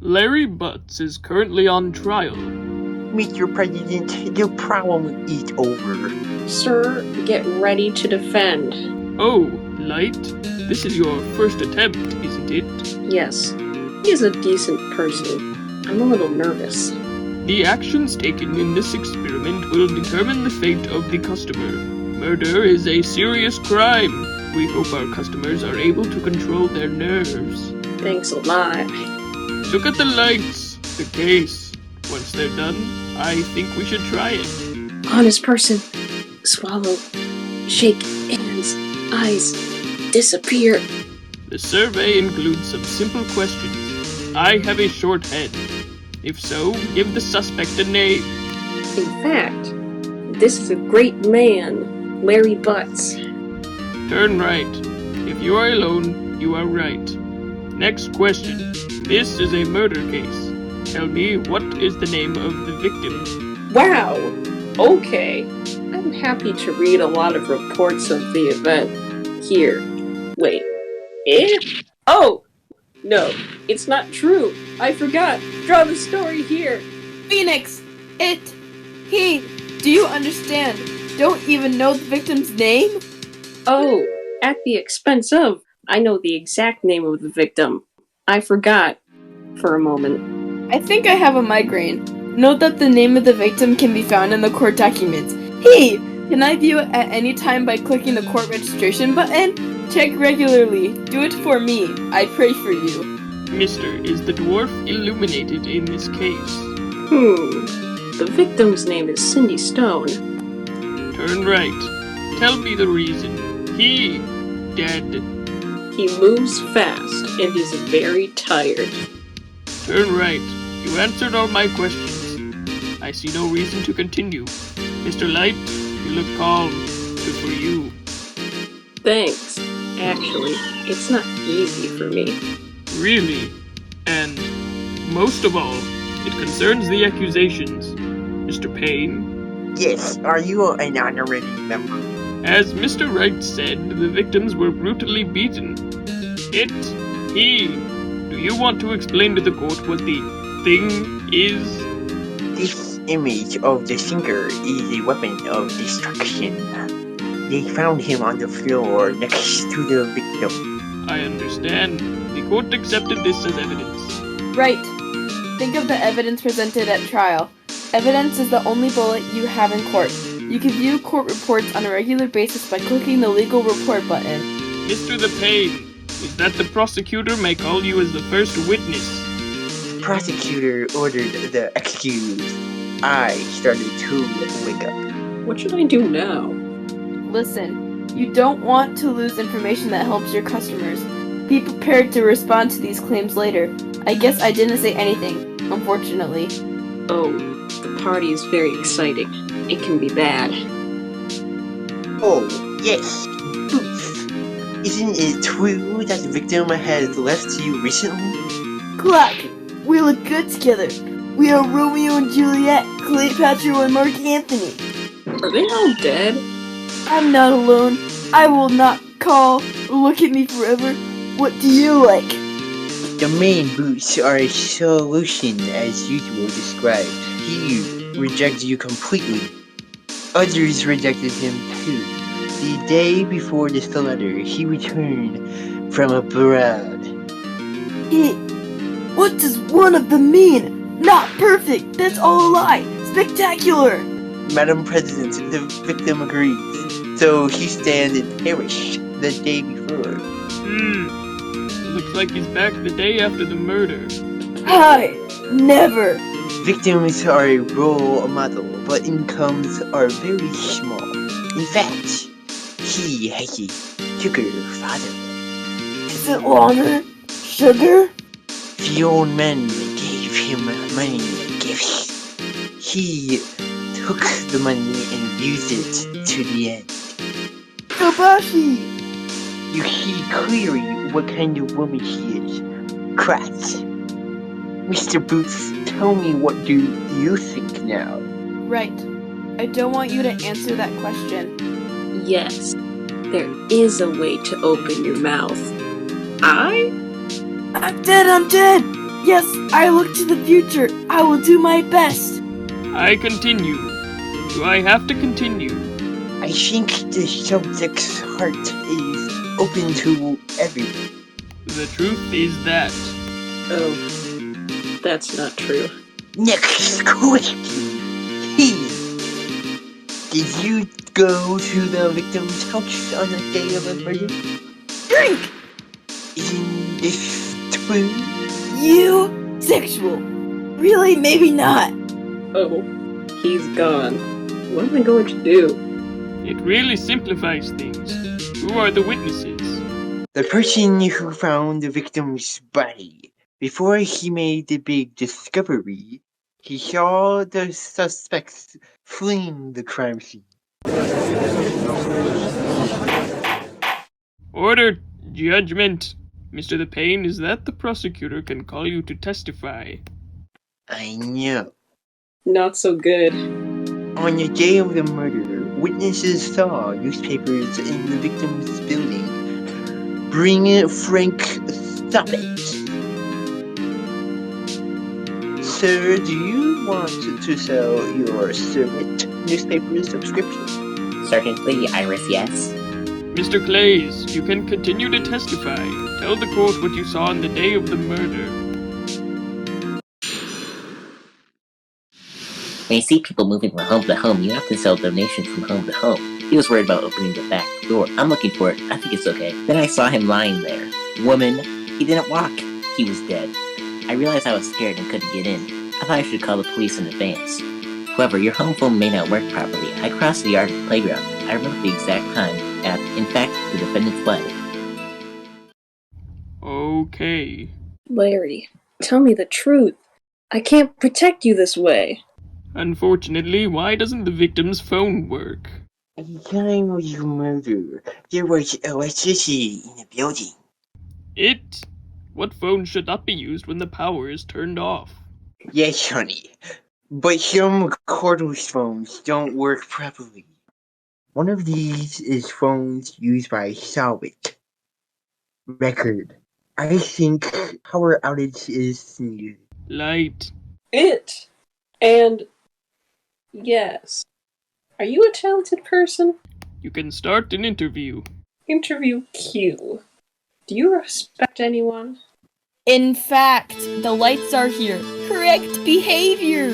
Larry Butts is currently on trial. Mr. President, the problem is over. Sir, get ready to defend. Oh, Light, this is your first attempt, isn't it? Yes, he is a decent person. I'm a little nervous. The actions taken in this experiment will determine the fate of the customer. Murder is a serious crime. We hope our customers are able to control their nerves. Thanks a lot. Look at the lights, the case. Once they're done, I think we should try it. Honest person. Swallow. Shake hands. Eyes. Disappear. The survey includes some simple questions. I have a short head. If so, give the suspect a name. In fact, this is a great man, Larry Butts. Turn right. If you are alone, you are right. Next question. This is a murder case. Tell me, what is the name of the victim? Wow! Okay. I'm happy to read a lot of reports of the event. Here. Wait. Oh! No, it's not true. I forgot. Draw the story here. Phoenix! He! Do you understand? Don't even know the victim's name? Oh, at the expense of. I know the exact name of the victim. I forgot. For a moment. I think I have a migraine. Note that the name of the victim can be found in the court documents. Hey! Can I view it at any time by clicking the court registration button? Check regularly. Do it for me. I pray for you. Mister, is the dwarf illuminated in this case? The victim's name is Cindy Stone. Turn right. Tell me the reason. He dead. He moves fast and he's very tired. Turn right. You answered all my questions. I see no reason to continue. Mr. Light, you look calm. Good for you. Thanks. Actually, it's not easy for me. Really? And most of all, it concerns the accusations. Mr. Payne? Yes, are you an honorary member? As Mr. Wright said, the victims were brutally beaten. He. Do you want to explain to the court what the thing is? This image of the sinker is a weapon of destruction. They found him on the floor next to the victim. I understand. The court accepted this as evidence. Right. Think of the evidence presented at trial. Evidence is the only bullet you have in court. You can view court reports on a regular basis by clicking the legal report button. Mr. The Payne, is that the prosecutor may call you as the first witness? The prosecutor ordered the accused. I started to wake up. What should I do now? Listen, you don't want to lose information that helps your customers. Be prepared to respond to these claims later. I guess I didn't say anything, unfortunately. Oh, the party is very exciting. It can be bad. Oh, yes, Booth. Isn't it true that the victim has left you recently? Clack! We look good together. We are Romeo and Juliet, Cleopatra and Mark Anthony. Are they all dead? I'm not alone. I will not call. Look at me forever. What do you like? The main boots are a solution as usual described. He rejects you completely. Others rejected him too. The day before this letter, he returned from abroad. What does one of them mean? Not perfect. That's all a lie. Spectacular. Madam President, the victim agrees. So he stands and perished the day before. Looks like he's back the day after the murder. Hi. Never. Victims are a role model, but incomes are very small. In fact, he has a sugar father. Is it water? Sugar? The old man gave him money and gifts. He took the money and used it to the end. Kobashi! You see clearly what kind of woman she is. Kratz. Mr. Booth, tell me, what do you think now? Right. I don't want you to answer that question. Yes. There is a way to open your mouth. I'm dead! Yes, I look to the future. I will do my best. I continue. Do I have to continue? I think the subject's heart is open to everyone. The truth is that. Oh, that's not true. Next question. Did you go to the victim's house on the day of the murder? Drink! Isn't this true? You sexual. Really, maybe not. Oh, he's gone. What am I going to do? It really simplifies things. Who are the witnesses? The person who found the victim's body. Before he made the big discovery, he saw the suspects fleeing the crime scene. Order! Judgment! Mr. The Pain, is that the prosecutor can call you to testify? I know. Not so good. On the day of the murder, witnesses saw newspapers in the victim's building. Bring it, Frank, stop it. Sir, do you want to sell your servant newspaper subscription? Certainly, Iris, yes. Mr. Clays, you can continue to testify. Tell the court what you saw on the day of the murder. When you see people moving from home to home, you have to sell donations from home to home. He was worried about opening the back door. I'm looking for it. I think it's okay. Then I saw him lying there. Woman, he didn't walk. He was dead. I realized I was scared and couldn't get in. I thought I should call the police in advance. However, your home phone may not work properly. I crossed the yard and playground. I remember the exact time. In fact, the defendant fled. Okay. Larry, tell me the truth. I can't protect you this way. Unfortunately, why doesn't the victim's phone work? At the time of your murder, there was electricity in the building. What phone should not be used when the power is turned off? Yes, honey. But some cordless phones don't work properly. One of these is phones used by Salvit. Record. I think power outage is needed. Light. And yes. Are you a talented person? You can start an interview. Interview Q. Do you respect anyone? In fact, the lights are here. Correct behavior.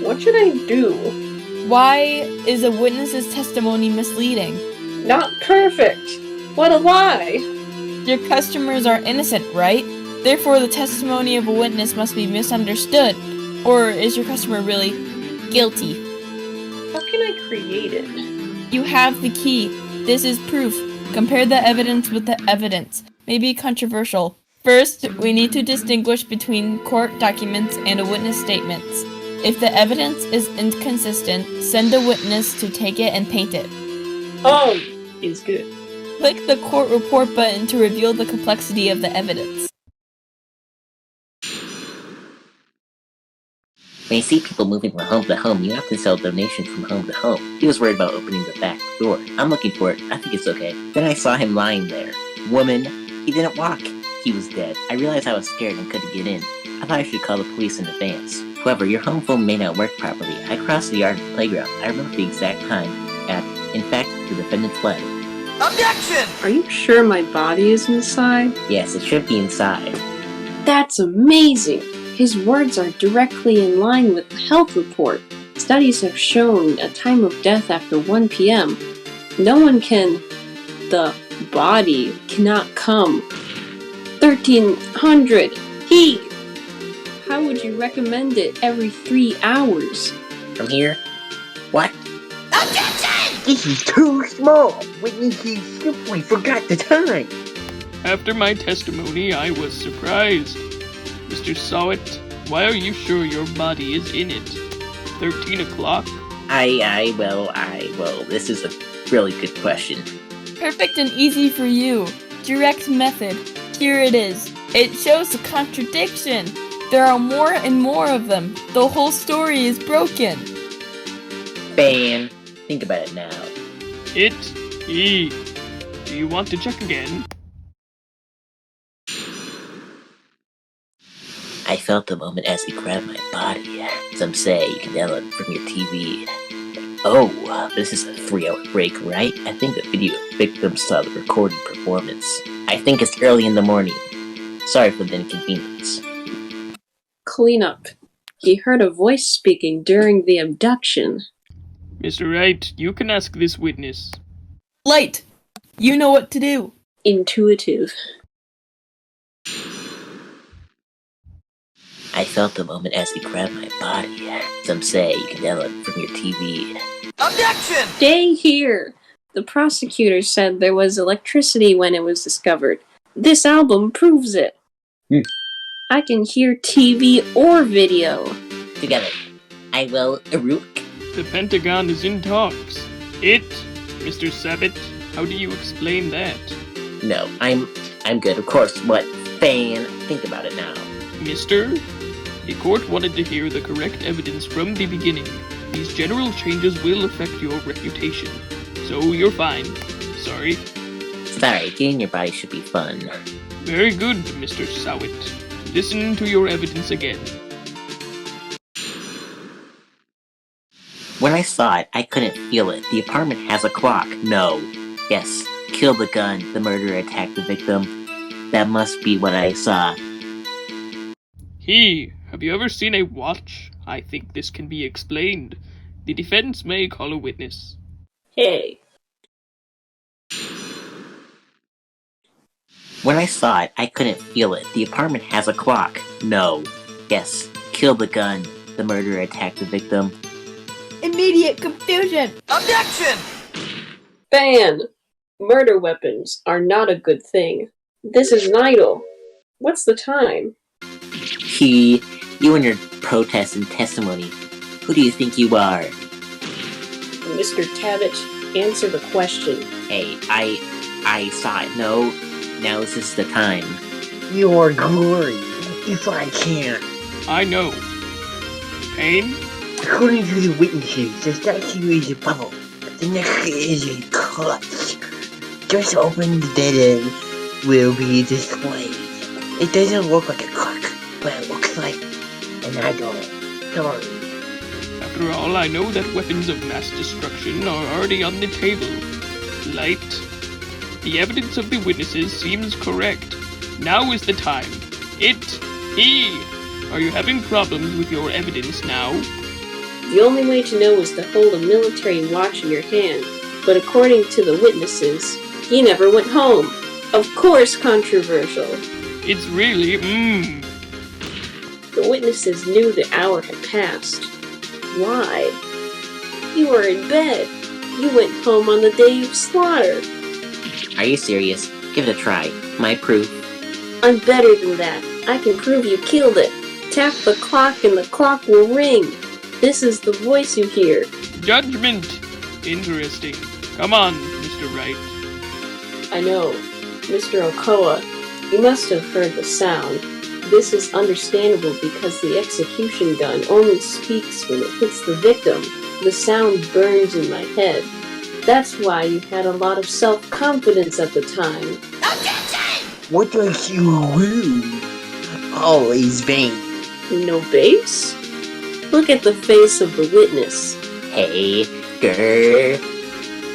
What should I do? Why is a witness's testimony misleading? Not perfect. What a lie. Your customers are innocent, right? Therefore, the testimony of a witness must be misunderstood. Or is your customer really guilty? How can I create it? You have the key. This is proof. Compare the evidence with the evidence. May be controversial. First, we need to distinguish between court documents and a witness statements. If the evidence is inconsistent, send a witness to take it and paint it. Is good. Click the court report button to reveal the complexity of the evidence. When you see people moving from home to home, you have to sell donations from home to home. He was worried about opening the back door. I'm looking for it. I think it's okay. Then I saw him lying there. Woman, he didn't walk. He was dead. I realized I was scared and couldn't get in. I thought I should call the police in advance. However, your home phone may not work properly. I crossed the yard and playground. I remember the exact time. In fact, the defendant fled. Objection! Are you sure my body is inside? Yes, it should be inside. That's amazing! His words are directly in line with the health report. Studies have shown a time of death after 1 p.m. The body cannot come. 1300. How would you recommend it every 3 hours? From here? What? Objection! This is too small. Witnesses simply forgot the time. After my testimony, I was surprised. Mr. Sawit, why are you sure your body is in it? 13 o'clock? Well, this is a really good question. Perfect and easy for you. Direct method. Here it is. It shows a contradiction. There are more and more of them. The whole story is broken. Bam. Think about it now. Do you want to check again? I felt the moment as he grabbed my body. Some say you can download it from your TV. Oh, this is a 3-hour break, right? I think the video victim saw the recorded performance. I think it's early in the morning. Sorry for the inconvenience. Clean up. He heard a voice speaking during the abduction. Mr. Wright, you can ask this witness. Light! You know what to do. Intuitive. I felt the moment as he grabbed my body. Some say you can download it from your TV. Objection! Stay here. The prosecutor said there was electricity when it was discovered. This album proves it. I can hear TV or video. Together. I will, Rook. The Pentagon is in talks. Mr. Sabat, how do you explain that? No, I'm good, of course. What? Fan, think about it now. Mister, the court wanted to hear the correct evidence from the beginning. These general changes will affect your reputation. So you're fine. Sorry. Sorry, getting your body should be fun. Very good, Mr. Sowit. Listen to your evidence again. When I saw it, I couldn't feel it. The apartment has a clock. No. Yes. Kill the gun. The murderer attacked the victim. That must be what I saw. Have you ever seen a watch? I think this can be explained. The defense may call a witness. Hey. When I saw it, I couldn't feel it. The apartment has a clock. No. Yes. Kill the gun. The murderer attacked the victim. Immediate confusion. Objection! Ban. Murder weapons are not a good thing. This is an idol. What's the time? You and your protest and testimony. Who do you think you are? Mr. Tabbit, answer the question. Hey, I saw it. No. Now is this the time. Your glory, if I can. I know. Payne? According to the witnesses, the statue is a bubble. The next is a clutch. Just open the dead end will be displayed. It doesn't look like a clock, but it looks like an idol. Sorry. After all, I know that weapons of mass destruction are already on the table. Light. The evidence of the witnesses seems correct. Now is the time. Are you having problems with your evidence now? The only way to know is to hold a military watch in your hand. But according to the witnesses, he never went home. Of course, controversial. It's really, The witnesses knew the hour had passed. Why? You were in bed. You went home on the day of slaughter. Are you serious? Give it a try. My proof. I'm better than that. I can prove you killed it. Tap the clock and the clock will ring. This is the voice you hear. Judgment! Interesting. Come on, Mr. Wright. I know. Mr. Okoa, you must have heard the sound. This is understandable because the execution gun only speaks when it hits the victim. The sound burns in my head. That's why you had a lot of self-confidence at the time. Objection! What does you lose? Always vain. No base? Look at the face of the witness. Hey, grr.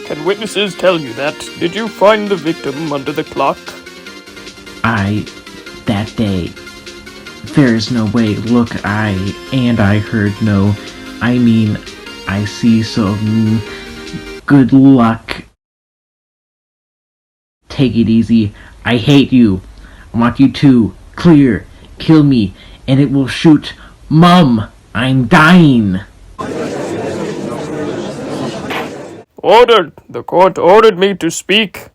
Can witnesses tell you that? Did you find the victim under the clock? That day, there is no way. Look, I heard no. I mean, I see, so good luck. Take it easy. I hate you. I want you to clear, kill me, and it will shoot. Mom, I'm dying. Order! The court ordered me to speak.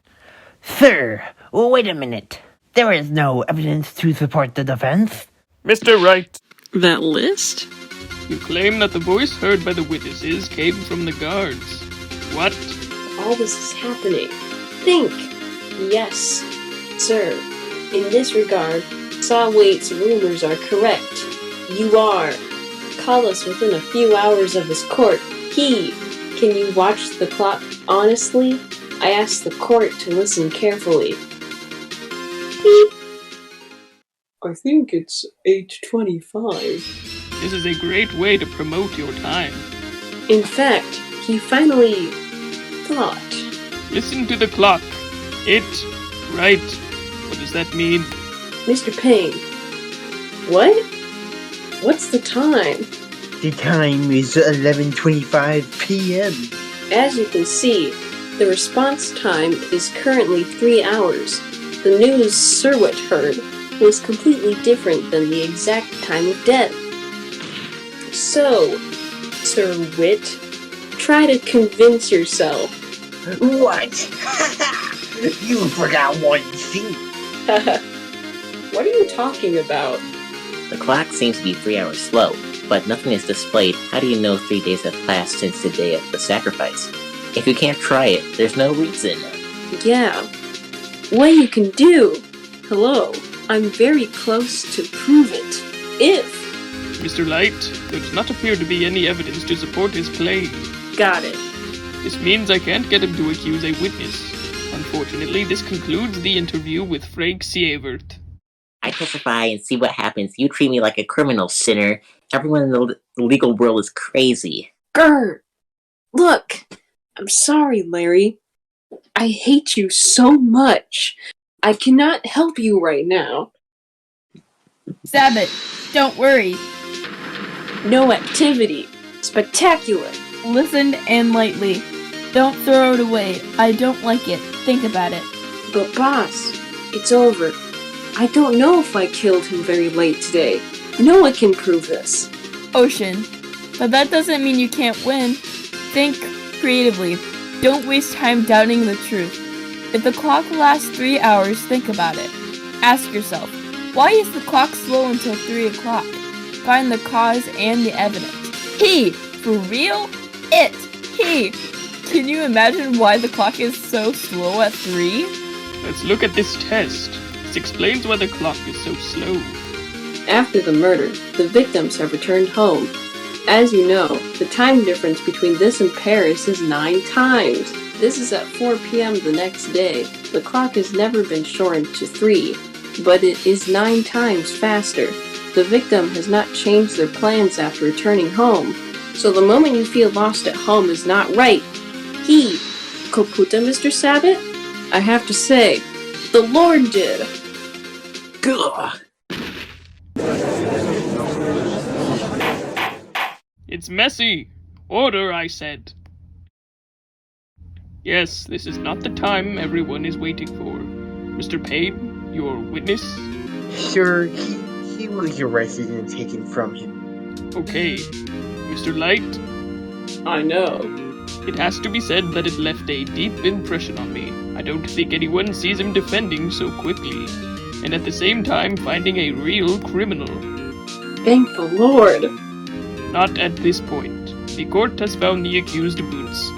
Sir, wait a minute. There is no evidence to support the defense. Mr. Wright, That list? you claim that the voice heard by the witnesses came from the guards. What? All this is happening. Think. Yes, sir. In this regard, Sawait's rumors are correct. You are. Call us within a few hours of his court. Can you watch the clock honestly? I ask the court to listen carefully. Beep. I think it's 8:25. This is a great way to promote your time. In fact, he finally thought. Listen to the clock. Right. What does that mean? Mr. Payne, what? What's the time? The time is 11:25 p.m. As you can see, the response time is currently 3 hours. The news Sir Wit heard was completely different than the exact time of death. So, Sir Wit, try to convince yourself. What? You forgot one thing. What are you talking about? The clock seems to be 3 hours slow, but nothing is displayed. How do you know 3 days have passed since the day of the sacrifice? If you can't try it, there's no reason. Yeah. What you can do? Hello, I'm very close to prove it. If. Mr. Light, there does not appear to be any evidence to support his claim. Got it. This means I can't get him to accuse a witness. Unfortunately, this concludes the interview with Frank Sievert. I testify and see what happens. You treat me like a criminal, sinner. Everyone in the legal world is crazy. Grr! Look! I'm sorry, Larry. I hate you so much. I cannot help you right now. Sabbath, don't worry. No activity. Spectacular. Listen and lightly. Don't throw it away. I don't like it. Think about it. But boss, it's over. I don't know if I killed him very late today. No one can prove this. Ocean. But that doesn't mean you can't win. Think creatively. Don't waste time doubting the truth. If the clock lasts 3 hours, think about it. Ask yourself, why is the clock slow until 3 o'clock? Find the cause and the evidence. For real? He! Can you imagine why the clock is so slow at 3? Let's look at this test. This explains why the clock is so slow. After the murder, the victims have returned home. As you know, the time difference between this and Paris is 9 times. This is at 4 p.m. the next day. The clock has never been shortened to 3, but it is 9 times faster. The victim has not changed their plans after returning home, so the moment you feel lost at home is not right. Koputa, Mr. Sabbath? I have to say, the Lord did. Gah! It's messy. Order, I said. Yes, this is not the time everyone is waiting for. Mr. Payne, your witness? Sir, he was arrested and taken from him. Okay. Mr. Light? I know. It has to be said that it left a deep impression on me. I don't think anyone sees him defending so quickly, and at the same time finding a real criminal. Thank the Lord. Not at this point. The court has found the accused Boots.